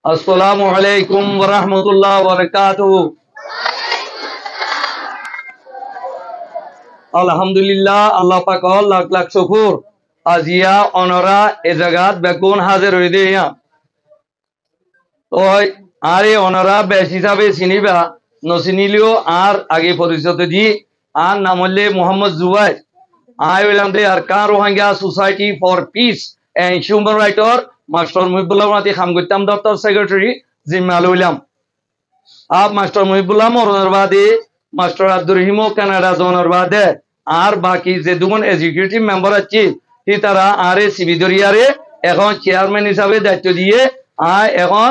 আসসালামু আলাইকুম ওয়া রাহমাতুল্লাহি ওয়া বারাকাতুহু। আলহামদুলিল্লাহ, আল্লাহ পাক লাখ লাখ শুকর আজিয়া অনরা এ জায়গাত বেগুন হাজির হই দিয়া ওই আরে অনরা বেশ হিসাবে চিনিবা নচিনিলেও আর আগে পরিচিত দি আর নাম হলে Mohammad Jubair. I will am the Arkan Rohingya Society for Peace and Human Rights Master Muhibullah Mati Khamgutam Dr. Secretary Zimal William. Ab Master Muhibullah Moronarbadi, Master Abdurrahimo Canada Zonarbade, আর বাকি যে দুজন এক্সিকিউটিভ মেম্বার আছে কি তারা আরে সিবিদরিয়ারে এখন চেয়ারম্যান হিসাবে দায়িত্ব দিয়ে এখন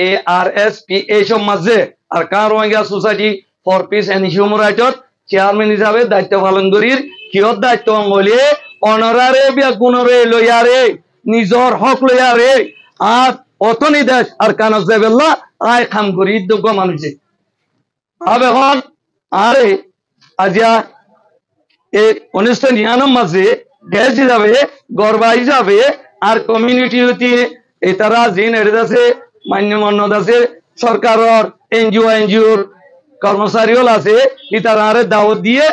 ARSP এইসব মাঝে Arakan Rohingya society for peace and human rights chairman হিসাবে দায়িত্ব পালন করির কিয়ত দায়িত্ব অঙ্গলে অনরারে বেগুনরে লইয়ারে নিজর হক লইয়ারে আর অতনি দেশ আরকান জেবেল্লা আয় খাম করি যোগ্য মানুষে আব এখন আরে আজিয়া এই 1999 মাঝে দেশ হিসাবে গর্বা হিসাবে আর কমিউনিটি হতে এটারা জিন এড়েছে মান্যমান্য আছে সরকারের এনজিওর কর্মচারীও আছে ইতারা আরে দাওয়াত দিয়ে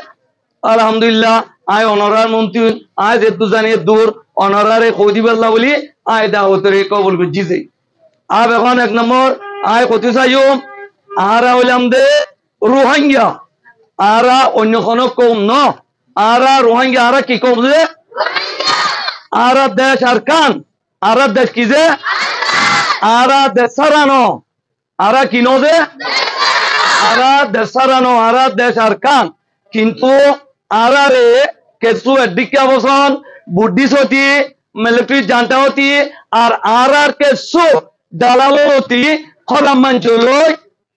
আলহামদুলিল্লাহ আয় অনারার মন্ত্রী আয় যেহেতু জানি দূর অনারারে কৌদিবাল্লা বলি আয় দাওয়াতরে কবুল বুঝিছে। আর এখন এক নম্বর আয় কত চাইও আরা হইলাম দে রোহিঙ্গা আরা অন্য কোনো কম ন আরা রোহিঙ্গা আরা কি কম যে আরা দেশ আরকান আরা দেশ কি যে আরা দেশারানো আরা কিনো যে আরা দেশারানো আরা দেশ আরকান কিন্তু আরারে কিছু এদিকে অবসান বুদ্ধিস হতি মিলিটারি জানতা হতি আর আরার কিছু দালাল হতি খরাম মঞ্চলই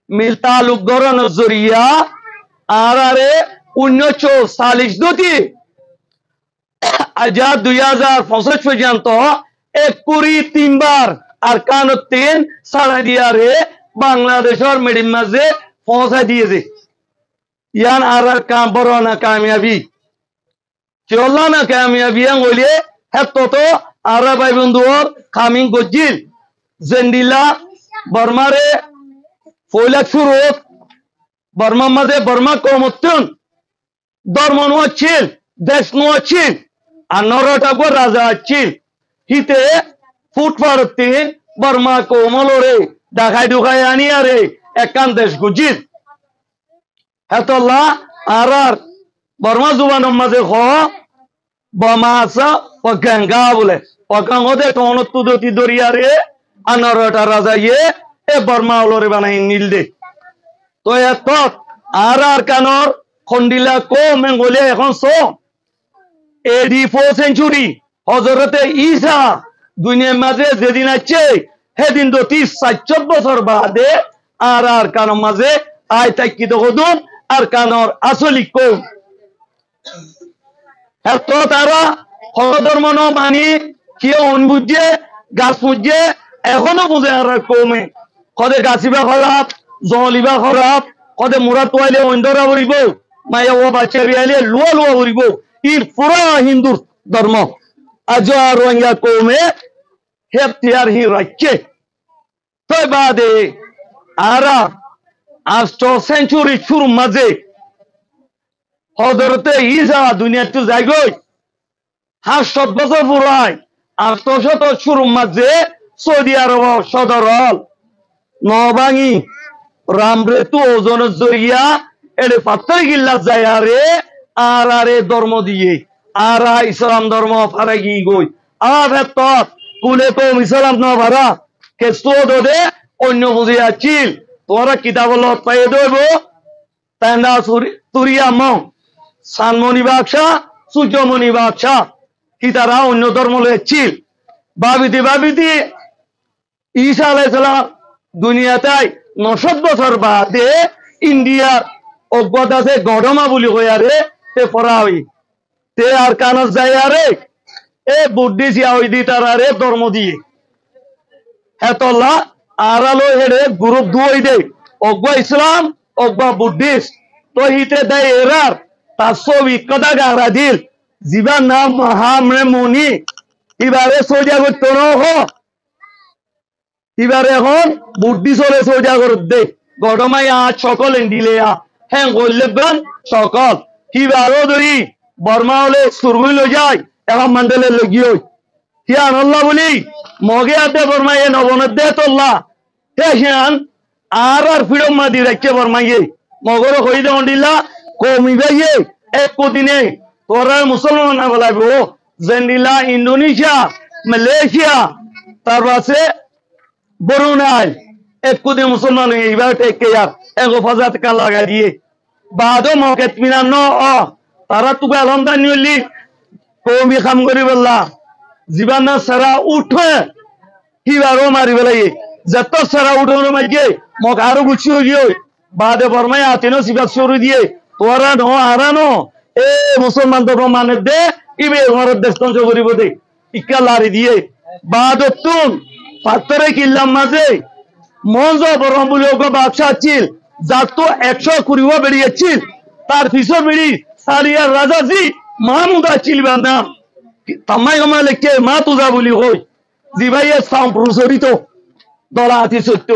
মিলতা লুকগর নজরিয়া আরারে 1940 দতি আজ 2065 পর্যন্ত 1 বার আরকান 3 সাড়া দিয়ারে বাংলাদেশের মিডিয়াম মাঝে পৌঁছা দিয়েছে ইয়ান আরার কাম বড় না কামিয়াবি চল্লা না কামিয়াবি বলে হেতো তো আরা ভাই বন্ধুর খামিং গজিল জেন্ডিলা বর্মারে ফয়লাক সুরত বর্মা মাঝে বর্মা কমতুন ধর্ম নোয়াচ্ছিল দেশ নোয়াচ্ছিল আর নরটাগো রাজা আচ্ছিল হিতে ফুটপাড়তে বর্মা কোমলরে ডাকায় ঢুকায় আনিয়ারে একান দেশ গুজিল হেতল্লা আর বর্মা জুবানের মাঝে খ বমা আসা পগাঙ্গা বলে পগাঙ্গতে টনতুদতি দরিয়ারে আনরটা রাজা ইয়ে এ বর্মা ওলরে বানাই নীল দে তো এত আর কানর খন্ডিলা কো মেঙ্গলে এখন সো AD 4 সেঞ্চুরি হজরতে ঈসা দুনিয়ার মাঝে যেদিন আছে সেদিন তো 30-40 বছর বাদে আর কানর মাঝে আয় তাকিত হদুন আর কানর আসলি কম এত তারা হরধর্ম ন মানি কি বুঝে গাছ বুঝে এখনো বুঝে আর কমে কদে গাছিবা খারাপ জলিবা খারাপ কদে মুরা তোয়াইলে অন্ধরা বলিব মায়া ও বাচ্চা বিয়াইলে লুয়া লুয়া বলিব ইর পুরা হিন্দুর ধর্ম আজ আর রোহিঙ্গা কমে হেপ্তিয়ার হি রাখছে তো বাদে আরা 8 সেঞ্চুরি শুরু মাঝে হজরতে ঈসা দুনিয়াতে যাইগই 700 বছর পুরাই 800 শুরু মাঝে সৌদি আরব সদর হল নবাঙি রামরেতু ওজন জরিয়া এর পাত্তর গিল্লা যায় আরে ধর্ম দিয়ে আর ইসলাম ধর্ম ফারাগি গই আর তত কুলে কম ইসলাম ন ভাড়া কেসু দে অন্য বুঝিয়া চিল তোমরা কিতাব পাইয়ে দেব তান্ডা তুরিয়া মং সানমণি বাদশা সূর্যমণি বাদশা কি তারা অন্য ধর্ম ছিল ভাবিতে ঈসা আলাইহিস সালাম দুনিয়াতে 900 বছর বাদে ইন্ডিয়ার অজ্ঞতা আছে গডমা বলি কই আরে তে পড়াই তে আর কানস যায় আরে এ বুদ্ধিস ইয়াই দি তারারে ধর্ম দিয়ে হেতল্লা আরালো হেডে গ্রুপ দুই দে অজ্ঞ ইসলাম অজ্ঞ বুদ্ধিস তো হিতে দেয় এরার তার ছবি কথা গারা দিল জীবার নাম মহামরে মনি এবারে সোজা করতো না এবারে এখন বুদ্ধি চলে সোজা করে দে ঘটমাই আজ সকল দিলে হ্যাঁ করলেন সকল কিবারও ধরি বর্মা হলে সুরগুই লই যায় এখন মান্ডেলের লগিয়ে হিয়া আনল্লা বলি মগে আদে বর্মাইয়ে নবনের দে তোল্লা হে হিয়ান আর ফিরম মা দি রাখছে বর্মাইয়ে মগর হই দে দিলা কমিবাইয়ে এক দিনে তোরা মুসলমান না বলাইব জেন্ডিলা ইন্দোনেশিয়া মালয়েশিয়া তার পাশে বরুণাই এক দিন মুসলমান এইবার টেকে যার এক ফজাত কা লাগা দিয়ে বাদও মকেত মিনা ন তারা তুকে আলমদার নিলি কমি কাম করি বললা জীবান সারা উঠে কিবারও মারি বেলাই যত সারা উঠে মারিয়ে মক আরো গুছি গিয়ে বাদে বর্মাই আতেন সিবাত সরু দিয়ে তোরা ন হারানো এ মুসলমান তো মানে দে ইবে ঘরের দেশ ধ্বংস করিব দে ইকা লারি দিয়ে বাদ তুন পাত্তরে কিল্লাম মাঝে মঞ্জ বরম বলে ওকে ব্যবসা ছিল যার তো 120 বেরিয়েছিল তার পিছর বেরি সারিয়ার রাজাজি মাহমুদ আছিল নাম তামাই গমা লেখে মা তুজা বলি হই জিবাইয়ে সাম প্রসরিত দলা আতি সত্য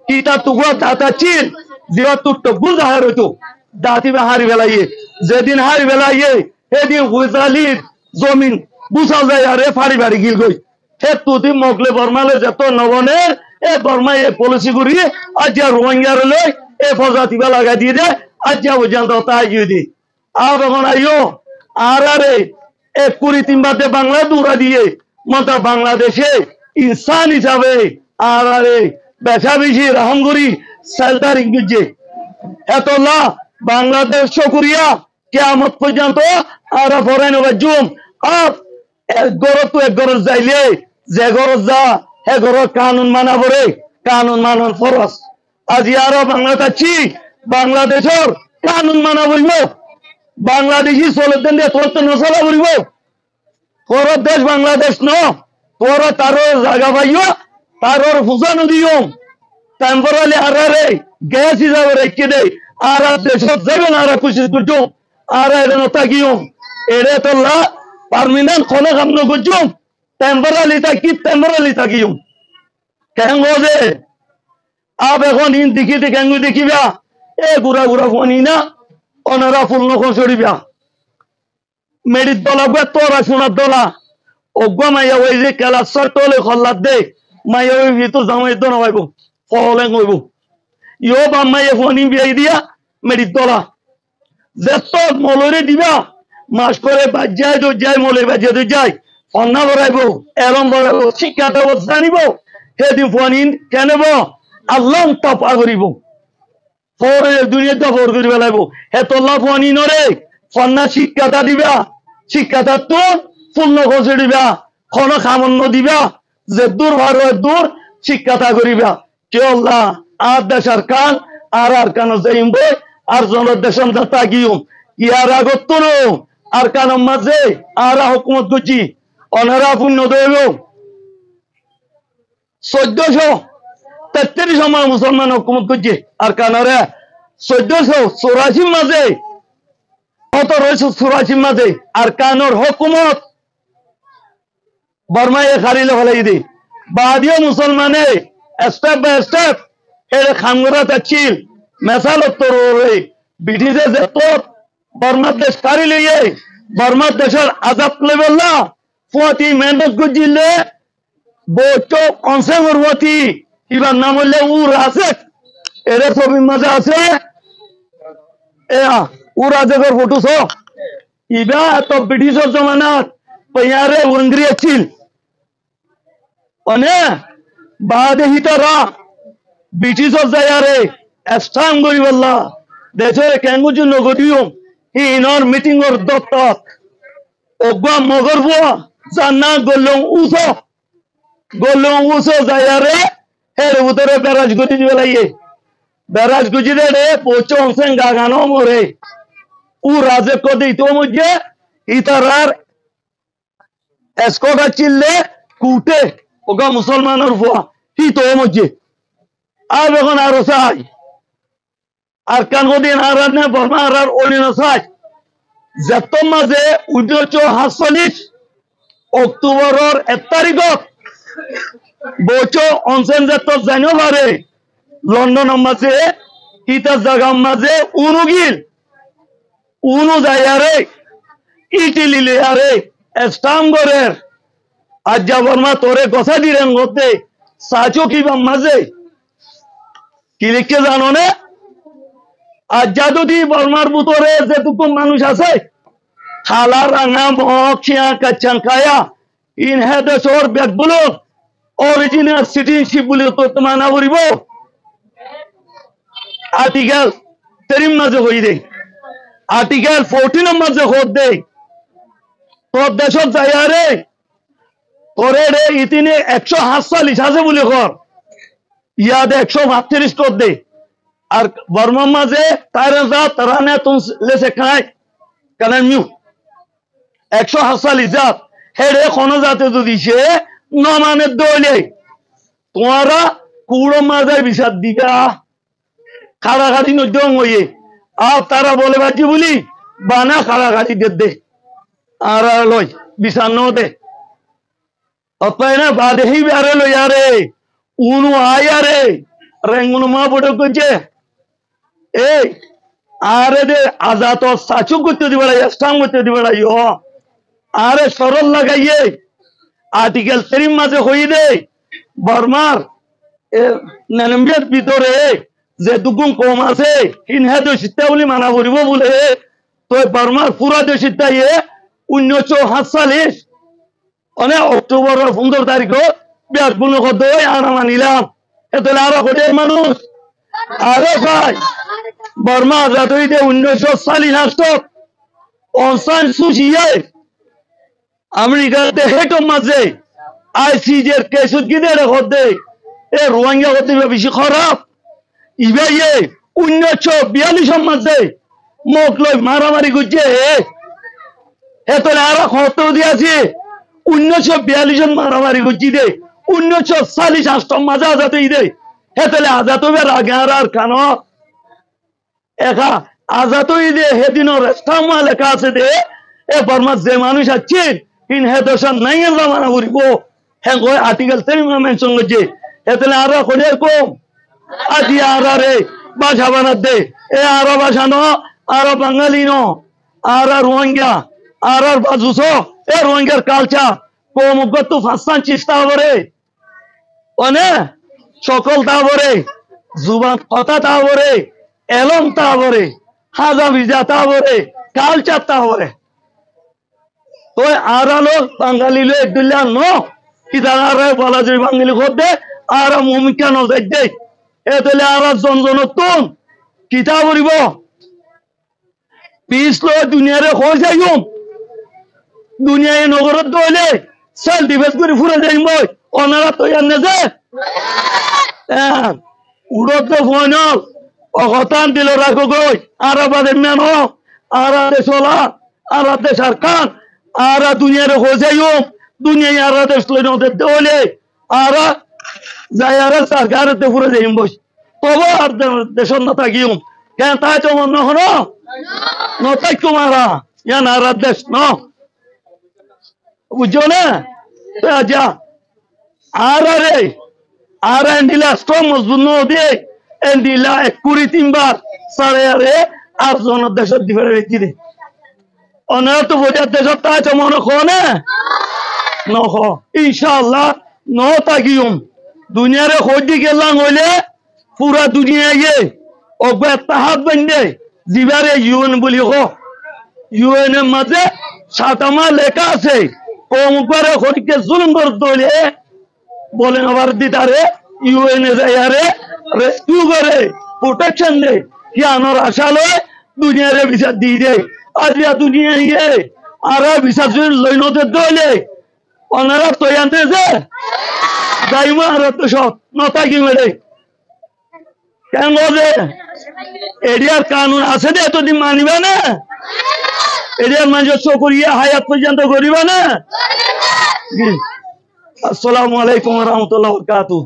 কিতা তুগো দাতা ছিল জিবা তু টগুল জাহার হইতো দাতি বে হারি বেলাইয়ে যেদিন হারি বেলাইয়ে সেদিন হুজালির জমিন বুঝাও যায় আরে ফাড়ি বাড়ি গিল গই হে তুতি মগলে বর্মালে যত নবনের এ বর্মা এ পলিসি করি আজ রোহিঙ্গার লই এ ফজাতি বা লাগা দিয়ে দে আজ পর্যন্ত তাই দি আর এখন আইও আর আরে 1 বাদে বাংলা দৌড়া দিয়ে মতো বাংলাদেশে ইনসান হিসাবে আর আরে বেশা বেশি রাহম করি সেলদার ইংরেজি এতলা বাংলাদেশ শুকরিয়া কিয়ামত পর্যন্ত আর ফরেন জুম আপ গরত তো এক গরজ যাইলে যে গরজ যা হে গরজ কানুন মানা পড়ে কানুন মানন ফরজ আজি আর বাংলাদেশি বাংলাদেশের কানুন মানা বলবো বাংলাদেশি চলতেন দিয়ে তোর তো নচলা বলব তোর দেশ বাংলাদেশ ন তোর তারও জায়গা পাইও তারও পূজা নদীও টেম্পোরালি আরে গ্যাস হিসাবে রেখে দেয় আর দেশত যাবেন আর খুশি করছো আর এর নতা গিও এরে তোলা পারমিনেন্ট খনে কাম নগজো টেম্পোরালি থাকিও কেন যে আব এখন ইন দেখিতে কেন দেখিবা এ গুড়া গুড়া ফোনি না অনারা ফুল নখন চড়িবা মেরিত দলা গে তোরা সোনার দলা অজ্ঞ মাইয়া ওই যে কেলাসর তোলে খল্লাদ দে মাইয়া ওই ভিতর জামাই তো নবাইব ফলেন হইব ইও বাম মাইয়া ফোনি বিয়াই দিয়া মেরিত দলা যেত মলরে দিবা মাস করে বাজ্যায় তো যায় মলে বাজ্যা তো যায় অন্না বড়াইব এরম বড়াইব শিক্ষাটা অবস্থা নিব সেদিন ফোনিন কেনব আল্লাহ তপা করিব ফোরে দুনিয়াতে ফোর করি পেলাইব হে তোল্লা ফোনি নরে ফন্না শিক্ষাটা দিবা শিক্ষাটা তো পূর্ণ খসে দিবা খন খামন্ন দিবা যে দূর ভারো দূর শিক্ষাটা করিবা কে আল্লাহ আর দেশার কান আর কান যাইব আর জনের দেশম যাতা গিয়ম ইয়ার আগত তো আর কানম মাঝে আর হুকুমত গুজি অনারা পূর্ণ দইব 1433 সময় মুসলমান হুকুমত করছে আর কানারে 1484 মাঝে 1784 মাঝে আর কানোর হুকুমত বর্মায় খারিলে ফেলাই দি বাদিও মুসলমানে স্টেপ বাই স্টেপ এর খামগরা তাচ্ছিল মেসাল তোরে ব্রিটিশে যেত বর্মার দেশ কারি লইয়ে বর্মার দেশের আজাদ লেভেল না ফুয়াতি মেহনত গুজিলে বইটো অনসে মরবতি ইবার নাম হইলে উর আছে এর ছবি মাঝে আছে উর আজেগর ফটো ছ ইবা তো ব্রিটিশের জমানাত পয়ারে ওঙ্গরি আছিল অনে বাদে হিতারা ব্রিটিশের যায়ারে স্ট্রং করি বললা দেশের কেঙ্গুজু নগরিও হি ইনর মিটিং ওর দত্তক ওগা মগর বুয়া জান্না গলং উসো যায়ারে এর উতরে বেরাজ গুজি বেলাইয়ে বেরাজ গুজি রে পোচো হংসেন গাগানো মরে উ রাজে কদি তো মুঝে ইতারার এসকোটা চিল্লে কুটে ওগা মুসলমানের ফুয়া হি তো মুঝে আর এখন আরো চাই আর কান কদিন আর নে বর্মা আর ওলিন চাই যত মাঝে 1947 অক্টোবরের 1 তারিখত বলছো অনসেন যে তো জানো পারে লন্ডন মাঝে ইতার জায়গা মাঝে উনুগিল উনু যায় আরে ইটিলি লে আরে স্টামগরের আজ বর্মা তোরে কথা দিলেন করতে সাচো কি মাঝে কি লিখতে জানো না আজ যদি বর্মার ভিতরে যেটুকু মানুষ আছে খালা রাঙা মখিয়া কাচ্চান খায়া ইন হেডেসর ব্যাগগুলো অরিজিনাল সিটিজেনশিপ বলে তো মানা করিব আর্টিকেল 3 মাঝে হই দে আর্টিকেল 14 মাঝে হোক দে তোর দেশত যাই আরে তোরে রে ইতিনে 148 আছে বলে কর ইয়াদ 132 কর দে আর বর্মা মাঝে তারা যা তারা নে তুম লেসে খায় কারণ মিউ 148 জাত হেরে কোন জাতে যদি সে নমানে দলে তোমারা কুড়ো মাঝে বিচার দিকা খাড়াখাড়ি নদং হইয়ে আর তারা বলে বাকি বলি বানা খাড়াখাড়ি দে আর লই বিচার নদে অতএব না বাদে হি আরে লই আরে উনু আয়ারে রেঙ্গুন মা বড় কইছে এই আরে দে আজাত সাচু করতে দিবড়া স্টাম করতে দিবড়া ইও আরে সরল লাগাইয়ে আর্টিকেল 3 মাঝে হই দে বর্মার নানম্বিয়ার ভিতরে যে দুগুণ কম আছে ইনহা তো সিদ্ধা বলে মানা করিব বলে তো বর্মার পুরা দেশিতা 1947 অনেক অক্টোবরের 15 তারিখ বিয়ার কোনো কত আর মানিলাম এত আরো কোটি মানুষ আরে ভাই বর্মা আজাদ হইতে 1940 অনসান সুচিয়ে আমেরিকাতে হেটো মাঝে আইসিজের কেসুত গিয়ে রেখে দে এ রোহিঙ্গা হতে বেশি খারাপ ইবাইয়ে 1942 মাঝে মোক লই মারামারি করছে এত আরো কত দিয়েছে 1942 মারামারি করছি দে 1940 মাঝে আজাদ হই দে হেতলে আজাদ হবে আগে আর কান একা আজাদ হই দে হেদিনের স্থামা লেখা আছে দে এ বর্মা যে মানুষ আছেন ইন হেদশন নাই মানা করিব হ্যাঁ কই আর্টিকেল 3 মেনশন করছে হেতলে আরো কোনে কম আজি আরে ভাষা বানাত দে এ আরো ভাষা ন আরো বাঙালি ন আর রোহিঙ্গা আর বাজুসো এ রোহিঙ্গার কালচার কম গত ফাস্তান চেষ্টা করে অনে সকল তাবরে জুবান কথা তাবরে এলম তাবরে হাজা ভিজা তাবরে কালচার তাবরে তো আরালো বাঙালি লো একদুল্লা ন ইদারা বলা যায় বাঙালি করতে আর মুমিকা ন দে এতলে আর জনজনতুন কিতা করিব পিস লো দুনিয়ারে হয়ে যাইম দুনিয়ায় নগরত দইলে সেল ডিফেন্স করে ফুরে যাইম ওনারা তো এনে যে উড়ত ফোনল অগতান দিল রাখো গই আর বাদে মেনো আর দেশলা আর দেশ সরকার আর দুনিয়ারে হয়ে যাইম দুনিয়ায় আর দেশ লই নদে দইলে আর যাই আর সরকারতে ফুরে যাইম বস তবে আর দেশন না থাকিম কেন তাই তো মন হনো নতাই কুমারা ইয়ান আর দেশ ন বুঝছো না যা আর রে আর এন্ডিলা স্ট্রং মজবুত নদে এন্ডিলা 23 বার সারে আরে আর জন দেশত দিবে রেখি দে অনার তো বোঝা দেশত তাই তো মন খনে নহ ইনশাআল্লাহ ন তাকিম দুনিয়ারে হইদি গেলাম হইলে পুরা দুনিয়ায় অগবে তাহাত বন্ধে জিবারে ইউএন বলি হো ইউএন এর মাঝে সাতামা লেখা আছে কম করে হরিকে জুলুম করে দলে বলেন আবার দিতারে ইউএন এ যায়ারে রেস্কিউ করে প্রোটেকশন দে কি আনোর আশা লয় দুনিয়ারে বিচার দিয়ে দে আজিয়া দুনিয়ায় আর বিচার লইনতে দলে ওনারা তো আনতে যে দাইমা আর তো সব নতা কি মেরে কেন বলে এরিয়ার কানুন আছে দে এতদিন মানিবা না এরিয়ার মানুষ করিয়া হায়াত পর্যন্ত করিবা না আসসালামু আলাইকুম ওয়া রাহমাতুল্লাহি ওয়া বারাকাতুহু